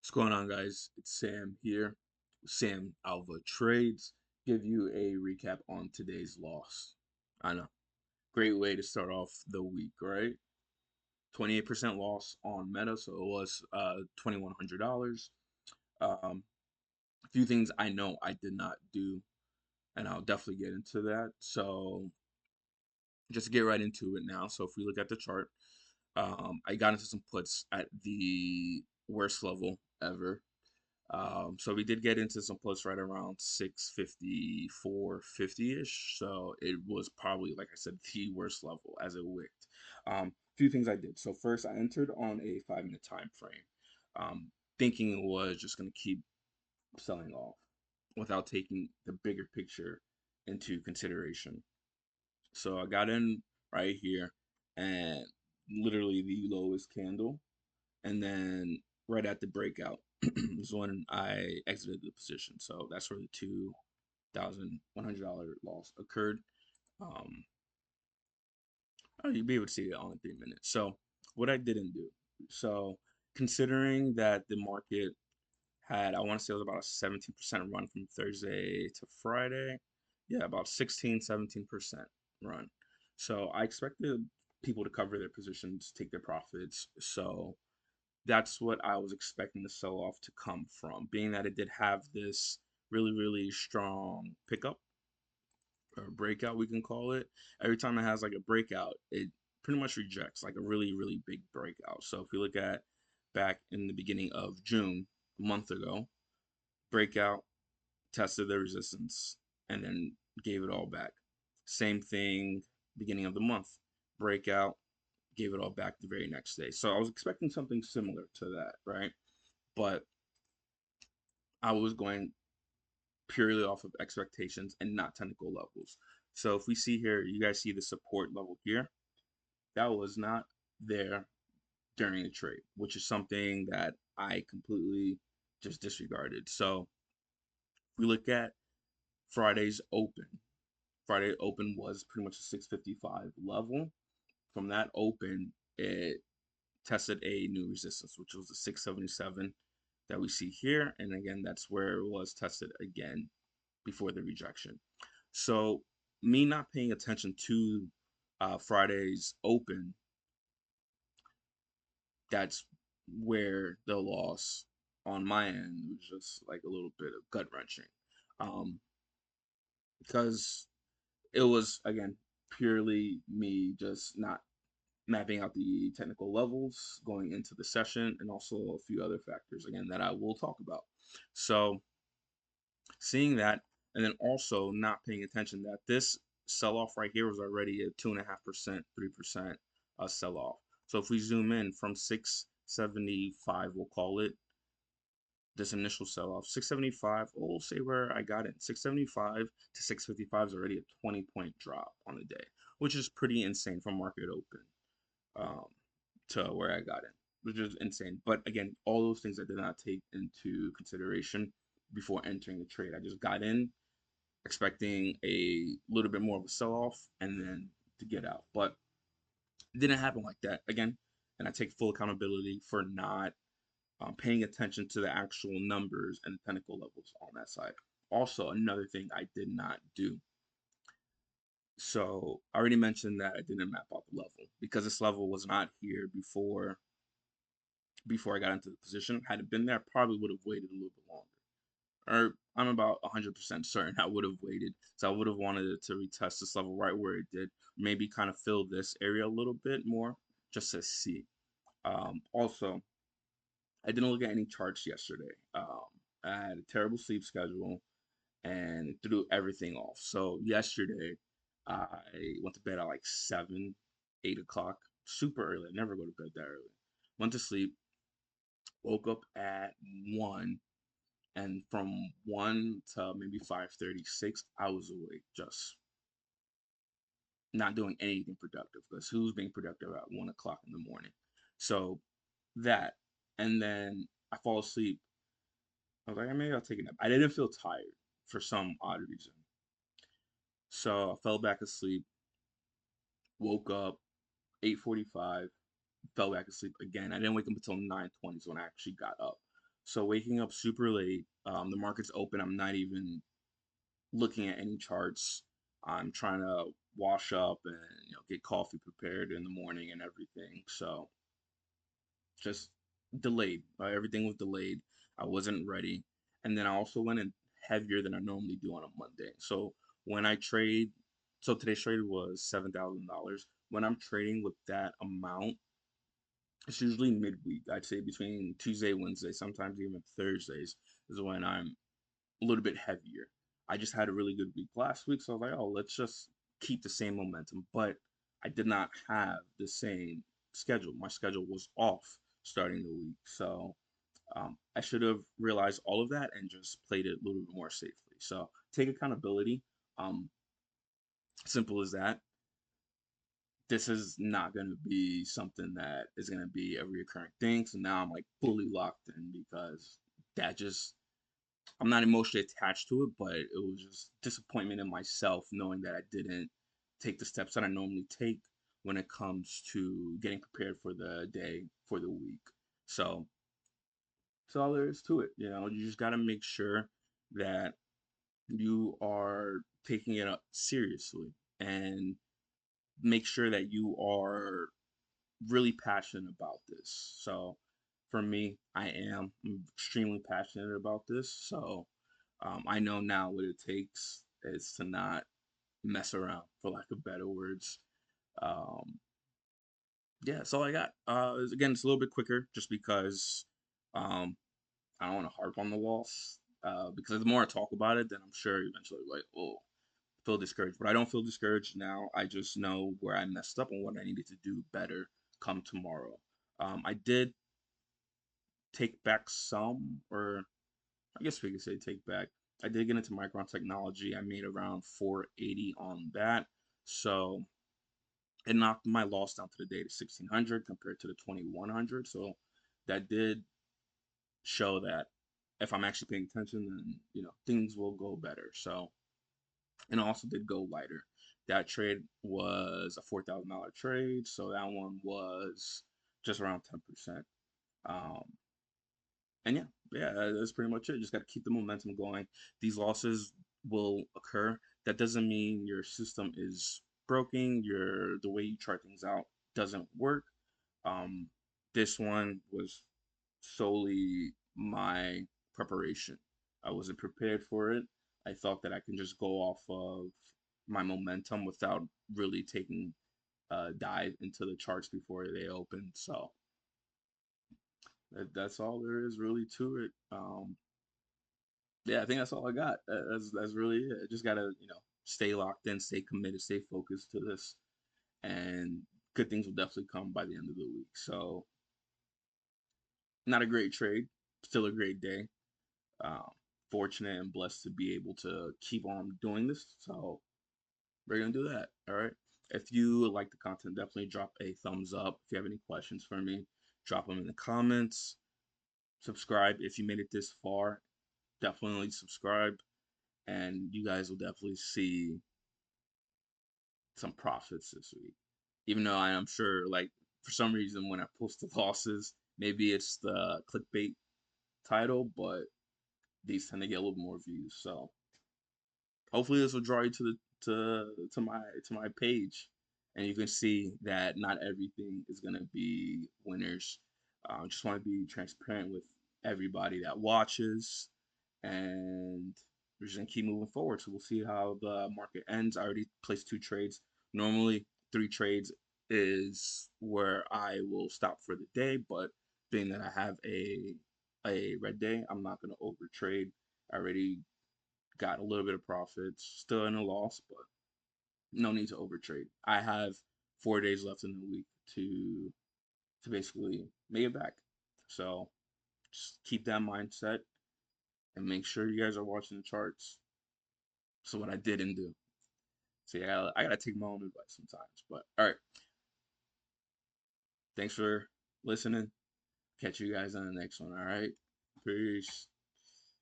What's going on, guys? It's Sam here. Sam Alva Trades. Give you a recap on today's loss. I know. Great way to start off the week, right? 28% loss on Meta, so it was $2,100. A few things I know I did not do, and I'll definitely get into that. So just to get right into it now. So if we look at the chart, I got into some puts at the worst level ever. So we did get into some puts right around 654, 50-ish. So it was probably, like I said, the worst level as it wicked. Few things I did. So first, I entered on a 5-minute time frame, thinking it was just going to keep selling off without taking the bigger picture into consideration. So I got in right here, and literally the lowest candle, and then right at the breakout is when I exited the position. So that's where the $2,100 loss occurred. Um, you'll be able to see it on 3 minutes. So what I didn't do. So considering that the market had, I want to say it was about a 17% run from Thursday to Friday. Yeah, about 16, 17% run. So I expected people to cover their positions, take their profits. So that's what I was expecting the sell off to come from, being that it did have this really, really strong pickup or breakout, we can call it. Every time it has like a breakout, it pretty much rejects like a really, really big breakout. So if we look at back in the beginning of June, a month ago, breakout, tested the resistance, and then gave it all back. Same thing, beginning of the month, breakout, gave it all back the very next day. So I was expecting something similar to that, right? But I was going purely off of expectations and not technical levels. So if we see here, you guys see the support level here, that was not there during the trade, which is something that I completely just disregarded. So if we look at Friday's open, Friday open was pretty much a 655 level. From that open, it tested a new resistance, which was the 677 that we see here. And again, that's where it was tested again before the rejection. So me not paying attention to Friday's open, that's where the loss on my end was just like a little bit of gut wrenching, um, because it was again purely me just not mapping out the technical levels going into the session, and also a few other factors again that I will talk about. So seeing that, and then also not paying attention that this sell off right here was already a 2.5%, 3% sell off. So if we zoom in from 675, we'll call it this initial sell off, 675, we'll say where I got in. 675 to 655 is already a 20-point drop on the day, which is pretty insane from market open, um, to where I got in, which is insane. But again, all those things I did not take into consideration before entering the trade. I just got in expecting a little bit more of a sell off and then to get out. But it didn't happen like that again. And I take full accountability for not paying attention to the actual numbers and the technical levels on that side. Also, another thing I did not do. So I already mentioned that I didn't map out the level because this level was not here before I got into the position. Had it been there, I probably would have waited a little bit longer. Or I'm about 100% certain I would have waited. So I would have wanted it to retest this level right where it did. Maybe kind of fill this area a little bit more just to see. Also, I didn't look at any charts yesterday. I had a terrible sleep schedule and it threw everything off. So yesterday, I went to bed at like 7, 8 o'clock, super early. I never go to bed that early. Went to sleep, woke up at 1, and from 1 to maybe 5:36, I was awake, just not doing anything productive. Because who's being productive at 1 o'clock in the morning? So that, and then I fall asleep. I was like, maybe I'll take a nap. I didn't feel tired for some odd reason, so I fell back asleep. Woke up 8:45, fell back asleep again. I didn't wake up until 9:20 when I actually got up. So waking up super late, the market's open. I'm not even looking at any charts. I'm trying to wash up and get coffee prepared in the morning and everything. So just delayed. Everything was delayed. I wasn't ready, and then I also went in heavier than I normally do on a Monday. So when I trade, so today's trade was $7,000. When I'm trading with that amount, it's usually midweek. I'd say between Tuesday, Wednesday, sometimes even Thursdays is when I'm a little bit heavier. I just had a really good week last week, so I was like, oh, let's just keep the same momentum. But I did not have the same schedule. My schedule was off starting the week. So I should have realized all of that and just played it a little bit more safely. So take accountability. Um, Simple as that. This is not going to be something that is going to be a recurring thing. So now I'm like fully locked in because that just I'm not emotionally attached to it, but it was just disappointment in myself knowing that I didn't take the steps that I normally take when it comes to getting prepared for the day, for the week. So that's all there is to it. You just got to make sure that you are taking it up seriously and make sure that you are really passionate about this. So for me, I'm extremely passionate about this. So I know now what it takes is to not mess around, for lack of better words. Um, yeah, that's all I got. Again, it's a little bit quicker just because um, I don't want to harp on the loss. Because the more I talk about it, then I'm sure eventually, like, oh, feel discouraged. But I don't feel discouraged now. I just know where I messed up and what I needed to do better come tomorrow. I did take back some, or I guess we could say take back. I did get into Micron technology. I made around 480 on that. So it knocked my loss down to the day to 1600 compared to the 2100. So that did show that if I'm actually paying attention, then things will go better. So and I also did go lighter. That trade was a $4,000 trade, so that one was just around 10%. Um, and yeah, that's pretty much it. Just got to keep the momentum going. These losses will occur. That doesn't mean your system is broken. The way you chart things out doesn't work. Um, this one was solely my preparation. I wasn't prepared for it. I thought that I can just go off of my momentum without really taking a dive into the charts before they open. So that's all there is really to it. Yeah, I think that's all I got. That's really it. I just gotta stay locked in, stay committed, stay focused to this, and good things will definitely come by the end of the week. So not a great trade, still a great day. Um, Fortunate and blessed to be able to keep on doing this. So we're gonna do that. All right. If you like the content, definitely drop a thumbs up. If you have any questions for me, drop them in the comments. Subscribe if you made it this far. Definitely subscribe, and you guys will definitely see some profits this week. Even though I am sure, like, for some reason, when I post the losses, maybe it's the clickbait title, but these tend to get a little more views. So hopefully this will draw you to my page, and you can see that not everything is gonna be winners. Just want to be transparent with everybody that watches, and we're just gonna keep moving forward. So we'll see how the market ends. I already placed 2 trades. Normally 3 trades is where I will stop for the day, but being that I have a red day, I'm not gonna overtrade. I already got a little bit of profits, still in a loss, but no need to overtrade. I have 4 days left in the week to basically make it back. So just keep that mindset and make sure you guys are watching the charts. So what I didn't do. So yeah, I gotta take my own advice sometimes. But all right, thanks for listening. Catch you guys on the next one. All right, peace.